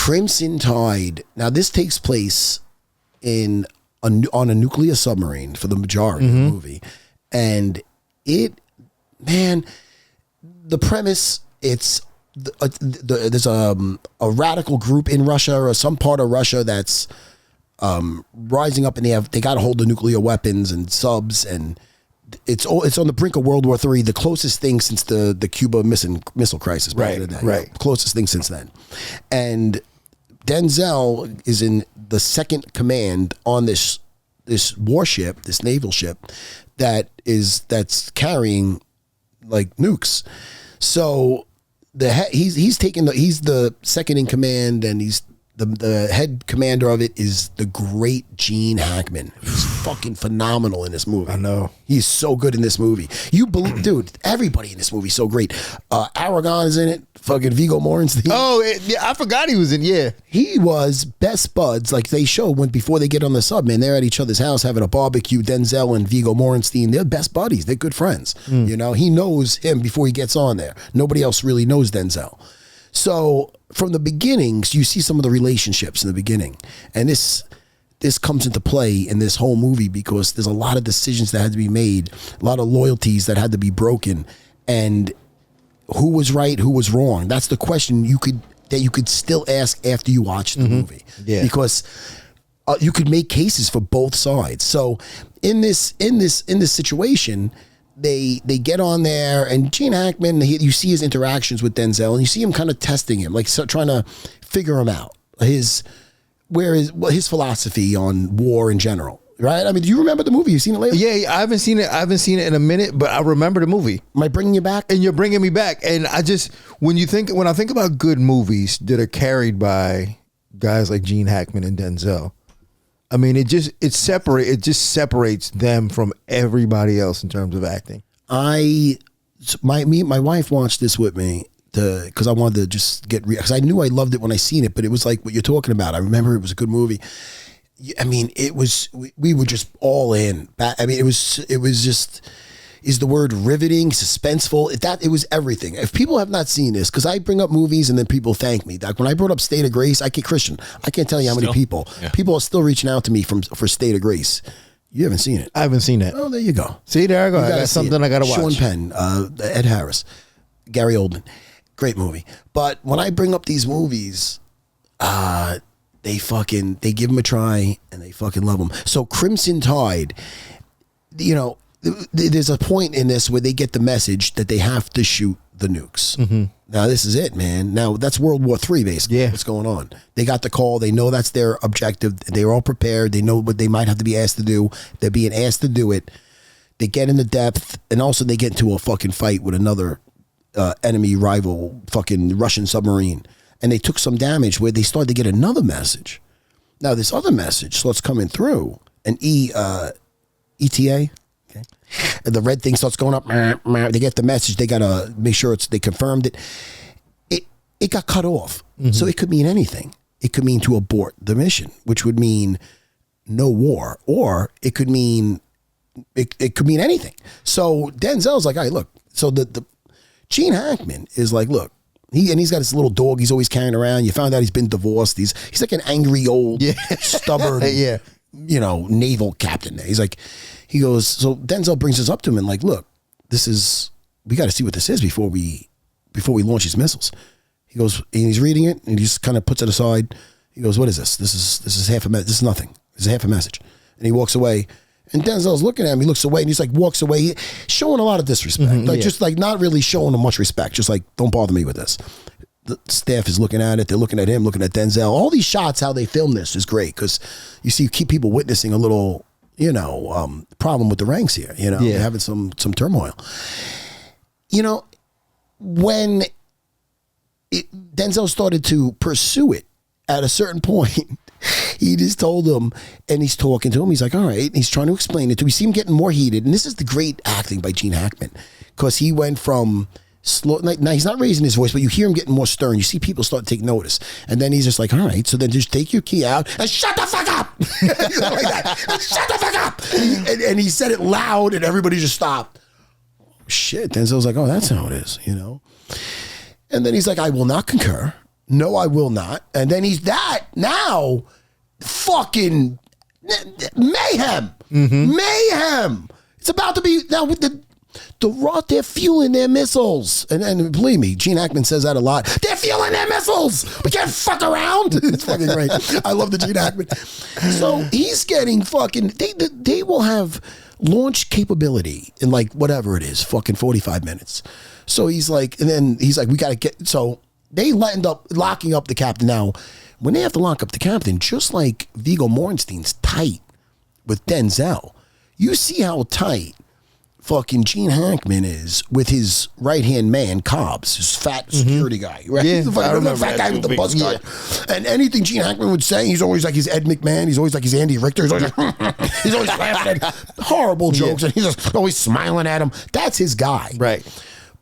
Crimson Tide. Now this takes place on a nuclear submarine for the majority of the movie, and the premise, it's there's a radical group in Russia or some part of Russia that's rising up, and they got a hold of nuclear weapons and subs, and it's on the brink of World War III, the closest thing since the Cuba missile crisis back in the day. Right. Closest thing since then. And Denzel is in the second command on this warship, this naval ship that's carrying like nukes. So he's the second in command, and he's the head commander of it is the great Gene Hackman. He's fucking phenomenal in this movie. I know. He's so good in this movie. Dude, everybody in this movie is so great. Aragon is in it. Fucking Viggo Mortensen. Oh, yeah, I forgot he was in, yeah. He was best buds, like they show before they get on the sub, man. They're at each other's house having a barbecue. Denzel and Viggo Mortensen, they're best buddies. They're good friends. You know, he knows him before he gets on there. Nobody else really knows Denzel. So from the beginnings, you see some of the relationships in the beginning. And this comes into play in this whole movie because there's a lot of decisions that had to be made, a lot of loyalties that had to be broken, and who was right, who was wrong. That's the question you could still ask after you watch the movie. Yeah. Because you could make cases for both sides. So in this situation, they get on there, and Gene Hackman, you see his interactions with Denzel, and you see him kind of testing him, like trying to figure him out. His philosophy on war in general, right? I mean, do you remember the movie? You've seen it later? Yeah, I haven't seen it. I haven't seen it in a minute, but I remember the movie. Am I bringing you back? And you're bringing me back. And when I think about good movies that are carried by guys like Gene Hackman and Denzel, I mean, it just separates them from everybody else in terms of acting. My wife watched this with me because I wanted to just because I knew I loved it when I seen it, but it was like what you're talking about. I remember it was a good movie. I mean, we were just all in. I mean, it was just, is the word riveting, suspenseful? It was everything. If people have not seen this, because I bring up movies and then people thank me. Like when I brought up State of Grace, I can't tell you how many people are still reaching out to me for State of Grace. You haven't seen it. I haven't seen it. Oh, there you go. See, there I go. I got something I got to watch. Sean Penn, Ed Harris, Gary Oldman. Great movie. But when I bring up these movies, they give them a try and they fucking love them. So Crimson Tide, you know, there's a point in this where they get the message that they have to shoot the nukes. Mm-hmm. Now this is it, man. Now that's World War III, basically. Yeah. What's going on? They got the call. They know that's their objective. They're all prepared. They know what they might have to be asked to do. They're being asked to do it. They get into depth, and also they get into a fucking fight with another enemy rival fucking Russian submarine. And they took some damage where they started to get another message. Now this other message starts coming through, an ETA. Okay. And the red thing starts going up. They get the message. They gotta make sure they confirmed it. It got cut off. Mm-hmm. So it could mean anything. It could mean to abort the mission, which would mean no war, or it could mean anything. So Denzel's like, all right, look. So the Gene Hackman is like, look. He's got his little dog he's always carrying around. You found out he's been divorced. He's like an angry old, stubborn, naval captain. He goes, so Denzel brings this up to him and like, look, we got to see what this is before we launch these missiles. He goes, and he's reading it and he just kind of puts it aside. He goes, what is this? This is half a message. This is nothing. This is half a message. And he walks away. And Denzel's looking at him. He looks away and he's like, walks away, showing a lot of disrespect. Mm-hmm, just like not really showing him much respect. Just like, don't bother me with this. The staff is looking at it. They're looking at him, looking at Denzel. All these shots, how they film this is great because you keep people witnessing a little, problem with the ranks here. They're having some turmoil. When Denzel started to pursue it at a certain point, he just told him, and he's talking to him. He's like, all right. And he's trying to explain it to him. You see him getting more heated. And this is the great acting by Gene Hackman because he went from slow. Now, he's not raising his voice, but you hear him getting more stern. You see people start to take notice. And then he's just like, all right. So then just take your key out and shut the fuck up. Like that. Shut the fuck up. And he said it loud and everybody just stopped. Shit. Denzel's like, oh, that's how it is, And then he's like, I will not concur. No, I will not. And then he's that now fucking mayhem. Mayhem. It's about to be now with the they're fueling their missiles. And believe me, Gene Hackman says that a lot. They're fueling their missiles. We can't fuck around. It's fucking great. I love the Gene Hackman. So he's getting fucking, they will have launch capability in like whatever it is, fucking 45 minutes. So he's like, and then he's like, we got to get, so they end up locking up the captain. Now, when they have to lock up the captain, just like Viggo Mortenstein's tight with Denzel, you see how tight fucking Gene Hackman is with his right-hand man, Cobbs, his fat security guy. Right? Yeah, he's the fucking fat guy with the buzz cut. And anything Gene Hackman would say, he's always like his Ed McMahon. He's always like his Andy Richter. He's always, he's always laughing at horrible jokes, and he's just always smiling at him. That's his guy. Right.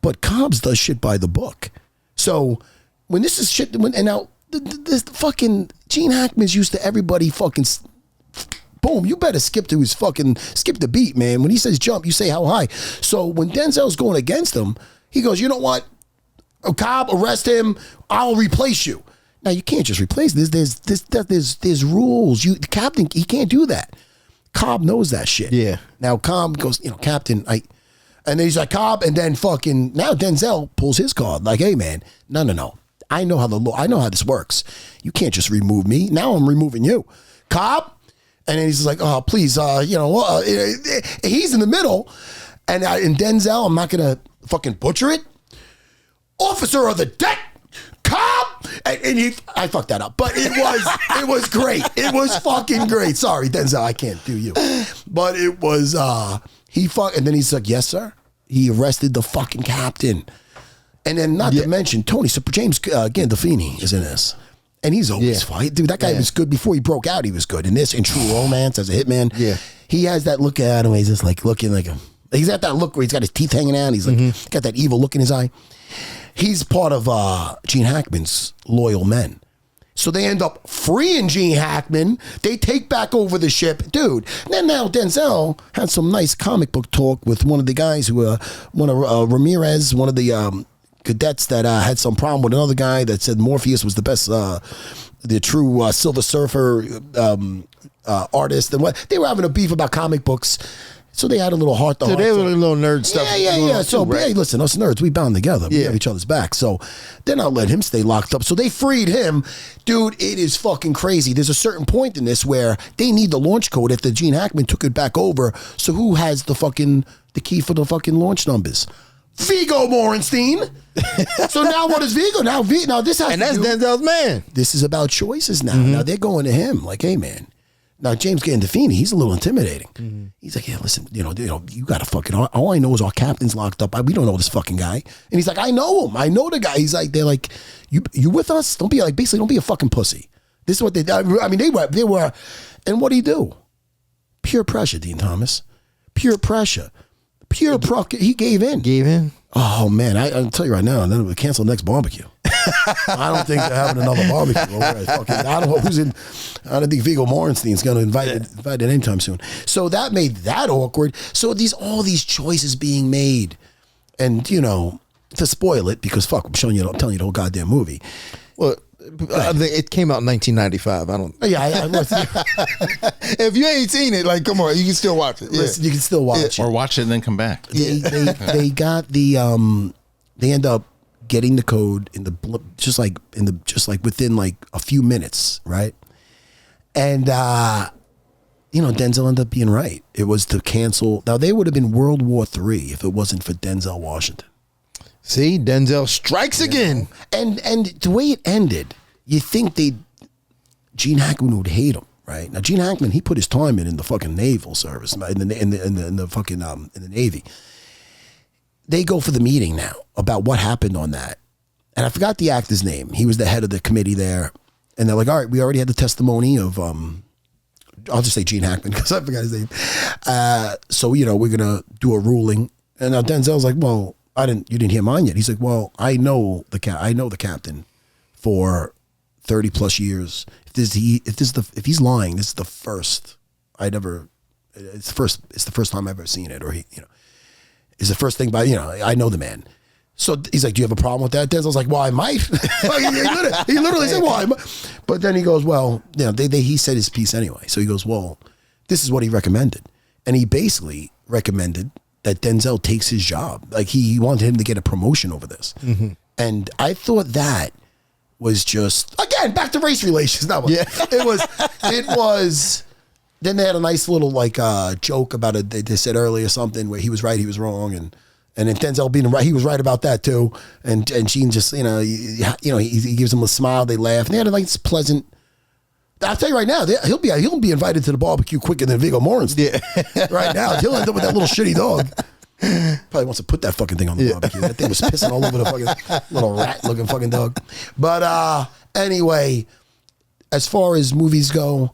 But Cobbs does shit by the book. So when this is shit, and now this fucking Gene Hackman's used to everybody fucking... Boom, you better skip the beat, man. When he says jump, you say how high. So when Denzel's going against him, he goes, you know what? Cobb, arrest him. I'll replace you. Now, you can't just replace this. There's rules. The captain, he can't do that. Cobb knows that shit. Yeah. Now, Cobb goes, Captain, and then he's like, Cobb, and then fucking, now Denzel pulls his card. Like, hey, man, no. I know how this works. You can't just remove me. Now I'm removing you. Cobb? And then he's just like, oh, please, he's in the middle. And Denzel, I'm not going to fucking butcher it. Officer of the deck, Cobb. And I fucked that up. But it was great. It was fucking great. Sorry, Denzel, I can't do you. But it was, and then he's like, yes, sir. He arrested the fucking captain. And then not to mention, James Gandolfini is in this. And he's always fight. Dude, that guy was good before he broke out. He was good in this, in True Romance as a hitman. Yeah. He has that look at him. He's just like looking like him. He's got that look where he's got his teeth hanging out. He's like, got that evil look in his eye. He's part of Gene Hackman's loyal men. So they end up freeing Gene Hackman. They take back over the ship. Dude, then now Denzel had some nice comic book talk with one of the guys who, one of Ramirez, one of the cadets that had some problem with another guy that said Morpheus was the best, the true Silver Surfer artist. And what they were having a beef about comic books. So they had a little heart to heart. So they were a little nerd stuff. Yeah. So, hey, listen, us nerds, we bound together. We have each other's back. So they're not letting him stay locked up. So they freed him. Dude, it is fucking crazy. There's a certain point in this where they need the launch code after Gene Hackman took it back over. So who has the key for the fucking launch numbers? Viggo Mortenstein. So now what is Viggo? Now this has and that's Denzel's man. This is about choices now. Now they're going to him like, hey man. Now James Gandolfini, he's a little intimidating. He's like, yeah, listen, you got to fucking. All I know is our captain's locked up. We don't know this fucking guy. And he's like, I know him. I know the guy. He's like, they're like, you with us? Don't be like, basically, don't be a fucking pussy. This is what they. I mean, they were, and what do he do? Pure pressure, Din Thomas. Pure pressure. He gave in. Oh man, I'll tell you right now, and then we'll cancel the next barbecue. I don't think they're having another barbecue. I don't know who's in. I don't think Viggo Mortenstein's going to invite it anytime soon. So that made that awkward. So all these choices being made, and to spoil it because I'm telling you the whole goddamn movie. Well, I think it came out in 1995. I don't. Yeah, if you ain't seen it, like, come on, you can still watch it. Listen, you can still watch it, or watch it and then come back. They got the they end up getting the code in the just like within like a few minutes, right? And Denzel ended up being right. It was to cancel. Now they would have been World War III if it wasn't for Denzel Washington. See, Denzel strikes again. And the way it ended, you think Gene Hackman would hate him, right? Now Gene Hackman, he put his time in the fucking naval service, in the Navy. They go for the meeting now about what happened on that. And I forgot the actor's name. He was the head of the committee there. And they're like, all right, we already had the testimony of I'll just say Gene Hackman because I forgot his name. So we're gonna do a ruling. And now Denzel's like, well, you didn't hear mine yet. He's like, well, I know the captain for 30 plus years. If he's lying, this is the first it's the first time I've ever seen it, or it's the first thing I know the man. So he's like, do you have a problem with that? Denzel's like, well, I might. he literally said, well, I might. But then he goes, well, you know, he said his piece anyway. So he goes, well, this is what he recommended. And he basically recommended that Denzel takes his job. Like he wanted him to get a promotion over this. Mm-hmm. And I thought that was just, again, back to race relations. No, yeah. It was, then they had a nice little like joke about it. They said earlier something where he was right, he was wrong. And then Denzel being right, he was right about that too. And Gene just, you know, he gives him a smile, they laugh. And they had a nice pleasant, I'll tell you right now, he'll be invited to the barbecue quicker than Viggo Mortensen. Yeah. Right now. He'll end up with that little shitty dog. Probably wants to put that fucking thing on the barbecue. That thing was pissing all over the fucking little rat looking fucking dog. But anyway, as far as movies go,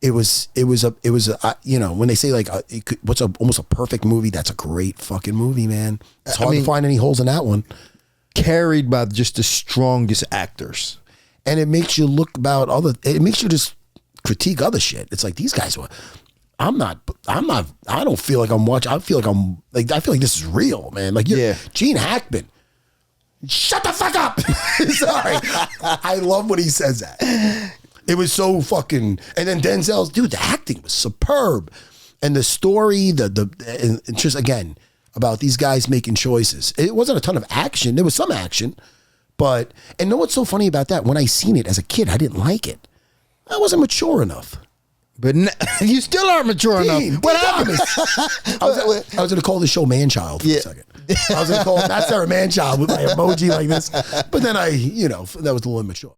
it was a you know, when they say like almost a perfect movie, that's a great fucking movie, man. It's hard to find any holes in that one. Carried by just the strongest actors. And it makes you it makes you just critique other shit. It's like these guys were, I don't feel like I'm watching. I feel like this is real, man. Like Gene Hackman. Shut the fuck up. Sorry. I love when he says that. It was so fucking, and then Denzel's, dude, the acting was superb. And the story, and just again, about these guys making choices. It wasn't a ton of action. There was some action, but, and know what's so funny about that? When I seen it as a kid, I didn't like it. I wasn't mature enough. But you still aren't mature enough. What happened? I was going to call the show Man-Child for a second. I was going to call Matt Serra Man-Child with my emoji like this. But then that was a little immature.